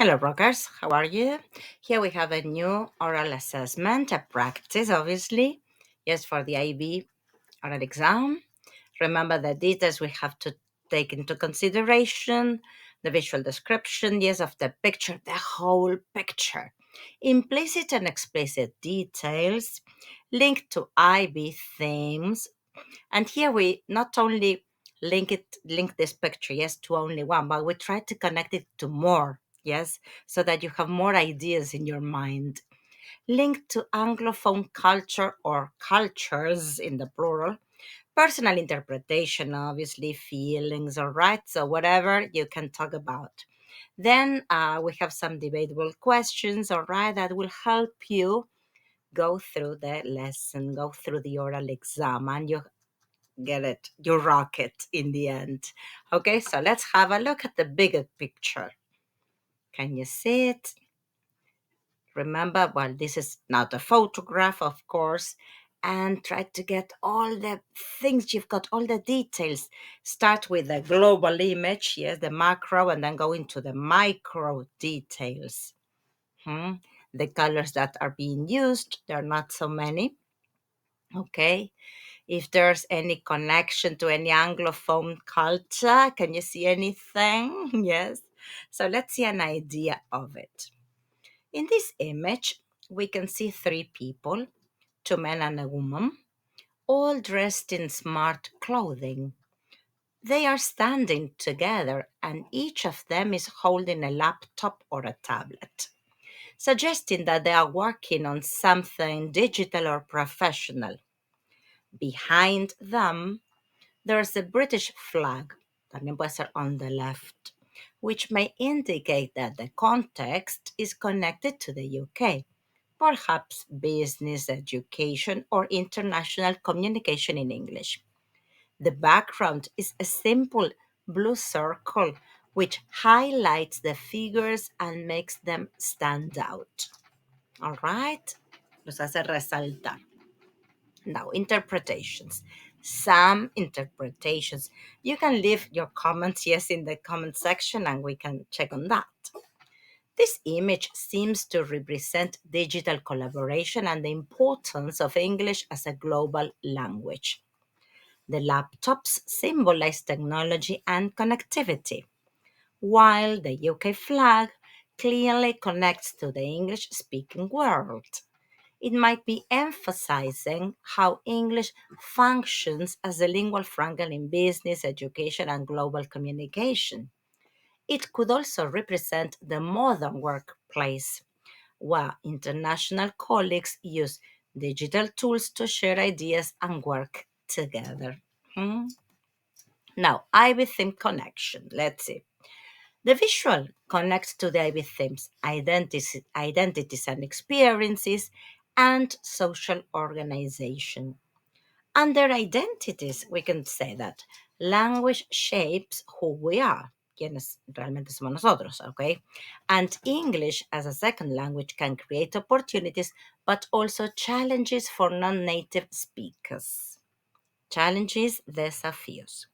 Hello, rockers. How are you? Here we have a new oral assessment, a practice, obviously. Yes, for the IB oral exam. Remember the details we have to take into consideration, the visual description, yes, of the picture, the whole picture. Implicit and explicit details linked to IB themes, and here we not only link this picture, yes, to only one, but we try to connect it to more, yes, so that you have more ideas in your mind. Linked to Anglophone culture or cultures in the plural. Personal interpretation, obviously, feelings, all right, so whatever you can talk about. Then we have some debatable questions, all right, that will help you go through the lesson, go through the oral exam, and you get it, you rock it in the end. Okay, so let's have a look at the bigger picture. Can you see it? Remember, well, this is not a photograph, of course, and try to get all the things, you've got all the details. Start with the global image, yes, the macro, and then go into the micro details. Hmm? The colors that are being used, there are not so many. Okay, if there's any connection to any Anglophone culture. Can you see anything? Yes. So let's see an idea of it. In this image, we can see three people, two men and a woman, all dressed in smart clothing. They are standing together and each of them is holding a laptop or a tablet, suggesting that they are working on something digital or professional. Behind them, there's a British flag, también puede ser on the left, which may indicate that the context is connected to the UK, perhaps business, education, or international communication in English. The background is a simple blue circle which highlights the figures and makes them stand out. All right? Los hace resaltar. Now, interpretations. Some interpretations. You can leave your comments, yes, in the comment section and we can check on that. This image seems to represent digital collaboration and the importance of English as a global language. The laptops symbolize technology and connectivity, while the UK flag clearly connects to the English speaking world. It might be emphasizing how English functions as a lingual franca in business, education, and global communication. It could also represent the modern workplace, where international colleagues use digital tools to share ideas and work together. Hmm? Now, IB theme connection. Let's see. The visual connects to the IB themes, identities and experiences, and social organization. Under identities, we can say that language shapes who we are, quienes realmente somos nosotros, okay? And English as a second language can create opportunities, but also challenges for non-native speakers. Challenges, desafíos.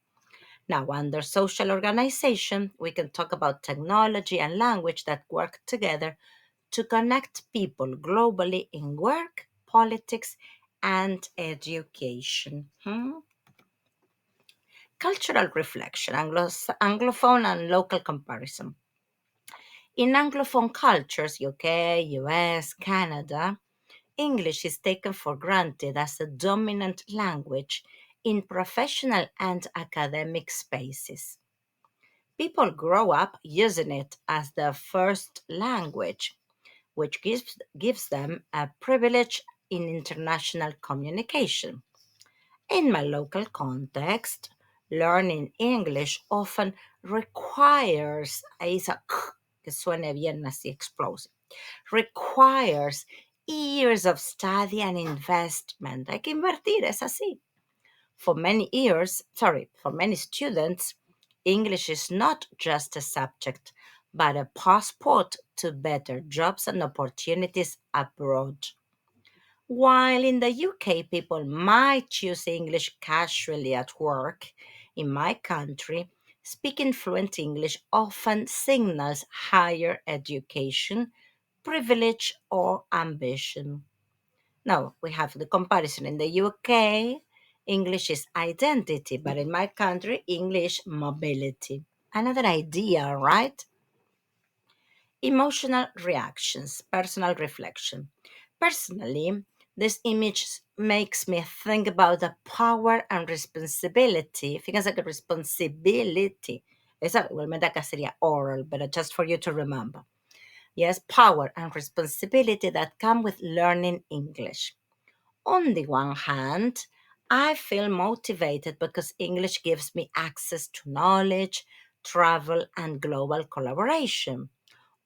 Now, under social organization, we can talk about technology and language that work together to connect people globally in work, politics, and education. Hmm? Cultural reflection, Anglophone and local comparison. In Anglophone cultures, UK, US, Canada, English is taken for granted as a dominant language in professional and academic spaces. People grow up using it as their first language, which gives them a privilege in international communication. In my local context, learning English often requires, ahí esa k que suene bien así explosive, requires years of study and investment. Hay que invertir, es así. For many students, English is not just a subject, but a passport to better jobs and opportunities abroad. While in the UK, people might choose English casually at work, in my country, Speaking fluent English often signals higher education, privilege, or ambition. Now, we have the comparison. In the UK, English is identity, but in my country, English mobility. Another idea, right? Emotional reactions, personal reflection. Personally, this image makes me think about the power and responsibility. Fíjense que responsibility, esa igualmente acá sería oral, but just for you to remember. Yes, power and responsibility that come with learning English. On the one hand, I feel motivated because English gives me access to knowledge, travel, and global collaboration.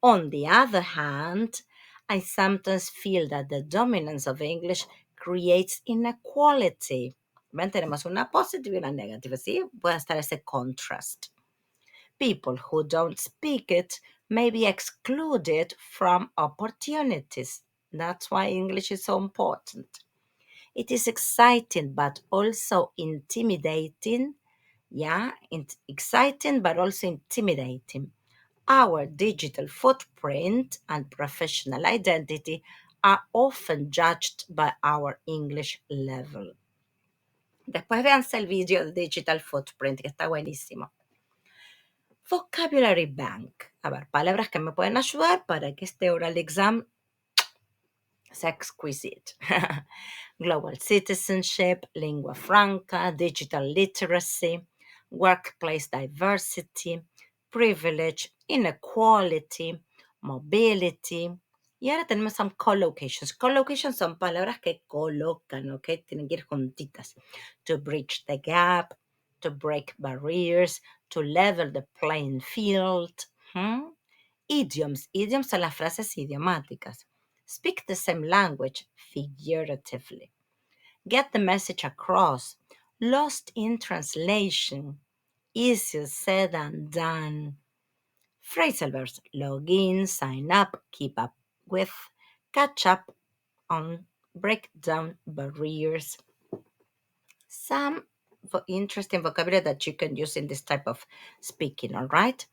On the other hand, I sometimes feel that the dominance of English creates inequality. ¿Ven? Tenemos una positive y una negative, ¿sí? Puede estar ese contrast. People who don't speak it may be excluded from opportunities. That's why English is so important. It is exciting but also intimidating. Yeah, exciting but also intimidating. Our digital footprint and professional identity are often judged by our English level. Después véanse el video de Digital Footprint, que está buenísimo. Vocabulary Bank. A ver, palabras que me pueden ayudar para que este oral exam sea exquisite. Global citizenship, lingua franca, digital literacy, workplace diversity, privilege, inequality, mobility. Y ahora tenemos some collocations. Collocations son palabras que colocan, ¿ok? Tienen que ir juntitas. To bridge the gap, to break barriers, to level the playing field. ¿hmm? Idioms. Idioms son las frases idiomáticas. Speak the same language figuratively. Get the message across. Lost in translation. Easier said than done. Phrasal verbs. Log in, sign up, keep up with, catch up on, break down barriers. Some interesting vocabulary that you can use in this type of speaking, all right?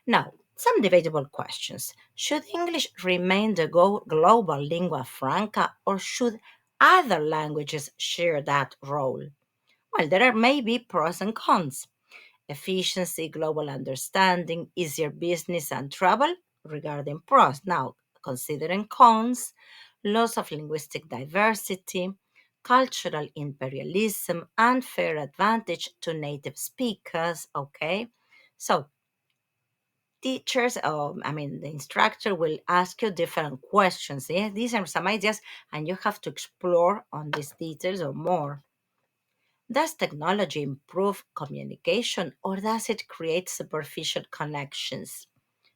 Now, some debatable questions. Should English remain the global lingua franca or should other languages share that role? Well, there are maybe pros and cons. Efficiency, global understanding, easier business and travel regarding pros. Now, considering cons, loss of linguistic diversity, cultural imperialism, unfair advantage to native speakers. Okay, so teachers, the instructor will ask you different questions. Yeah, these are some ideas, and you have to explore on these details or more. Does technology improve communication or does it create superficial connections?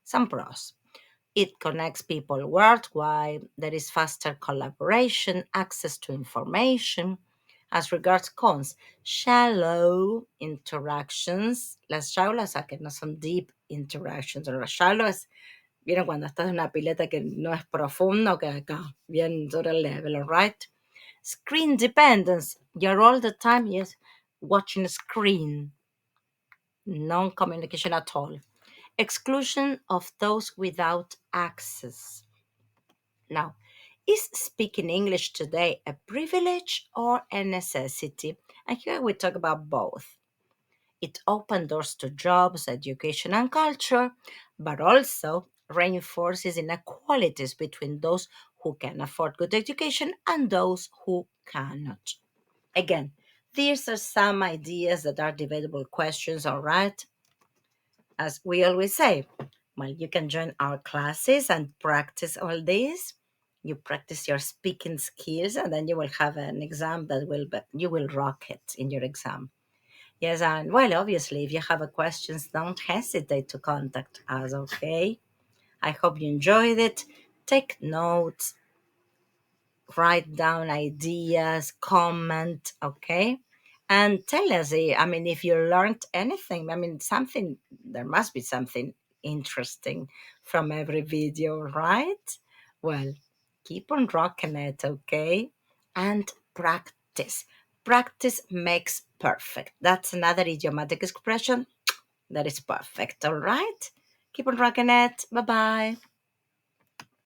Some pros. It connects people worldwide. There is faster collaboration, access to information. As regards cons, shallow interactions. Las shallow, que no son deep interactions. Las shallow es, ¿vieron cuando estás en una pileta que no es profundo, que acá, bien sobre el level, right? Screen dependence. You're all the time, yes, watching a screen. Non-communication at all. Exclusion of those without access. Now, is speaking English today a privilege or a necessity? And here we talk about both. It opens doors to jobs, education, and culture, but also reinforces inequalities between those who can afford good education and those who cannot. Again, these are some ideas that are debatable questions, all right? As we always say, well, you can join our classes and practice all these. You practice your speaking skills, and then you will have an exam that you will rock it in your exam. Yes, and well, obviously, if you have a questions, don't hesitate to contact us. Okay. I hope you enjoyed it. Take notes, write down ideas, comment, okay? And tell us, if you learned anything, something, there must be something interesting from every video, right? Well, keep on rocking it, okay? And practice. Practice makes perfect. That's another idiomatic expression that is perfect. All right? Keep on rocking it. Bye bye.